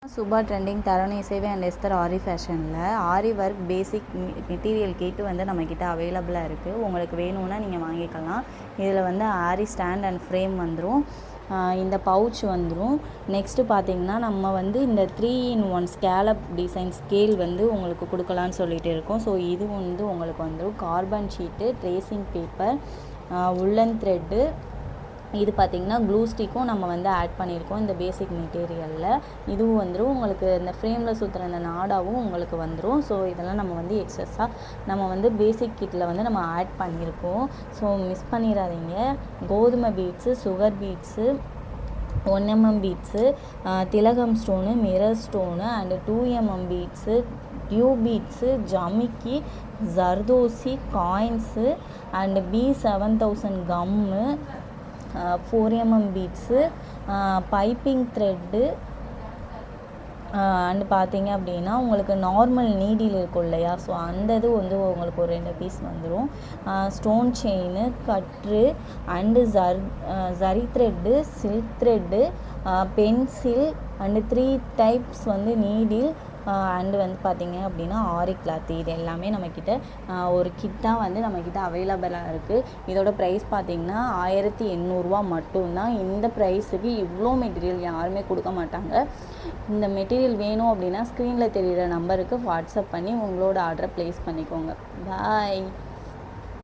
Subha trending Dharani சேவை and Esther aari ஃபேஷனில் aari work basic material kit வந்து நம்மக்கிட்ட அவைலபிளாக இருக்குது. உங்களுக்கு வேணும்னா நீங்கள் வாங்கிக்கலாம். இதில் வந்து ஆரி ஸ்டாண்ட் அண்ட் ஃப்ரேம் வந்துடும். இந்த பவுச் வந்துடும். நெக்ஸ்ட்டு பார்த்தீங்கன்னா நம்ம வந்து இந்த 3-in-1 ஸ்கேலப் டிசைன் ஸ்கேல் வந்து உங்களுக்கு கொடுக்கலான்னு சொல்லிட்டு இருக்கோம். ஸோ இது வந்து உங்களுக்கு வந்துடும். கார்பன் ஷீட்டு, ட்ரேசிங் பேப்பர், உல்லன் த்ரெட்டு, இது பார்த்திங்கன்னா க்ளூ ஸ்டிக்கும் நம்ம வந்து ஆட் பண்ணியிருக்கோம் இந்த பேசிக் மெட்டீரியலில். இதுவும் வந்துடும். உங்களுக்கு இந்த ஃப்ரேமில் சுற்றுற அந்த நாடாவும் உங்களுக்கு வந்துடும். ஸோ இதெல்லாம் நம்ம வந்து எக்ஸஸாக நம்ம வந்து பேசிக் கிட்டில் வந்து நம்ம ஆட் பண்ணியிருக்கோம். ஸோ மிஸ் பண்ணிடாதீங்க. கோதுமை beads, sugar beads, 1mm beads, திலகம் stone, mirror stone and 2mm beads, dew beads, ஜமிக்கி, zardozi, coins and B7000 gum, 4mm beads, piping thread and பார்த்தீங்க அப்படின்னா உங்களுக்கு நார்மல் நீடில் இருக்கும் இல்லையா, ஸோ அந்த இது வந்து உங்களுக்கு ஒரு 2 பீஸ் வந்துடும். Stone chain, cutter and zari thread, silk thread, pencil and 3 types வந்து நீடில் அண்டு வந்து பார்த்திங்க அப்படின்னா ஆரி கிளாத். இது எல்லாமே நம்மக்கிட்ட ஒரு கிட்டாக வந்து நம்மக்கிட்ட அவைலபிளாக இருக்குது. இதோட ப்ரைஸ் பார்த்திங்கன்னா 1800 மட்டும்தான். இந்த ப்ரைஸுக்கு இவ்வளோ மெட்டீரியல் யாருமே கொடுக்க மாட்டாங்க. இந்த மெட்டீரியல் வேணும் அப்படின்னா ஸ்க்ரீனில் தெரிகிற நம்பருக்கு வாட்ஸ்அப் பண்ணி உங்களோட ஆர்டரை ப்ளேஸ் பண்ணிக்கோங்க. பாய்.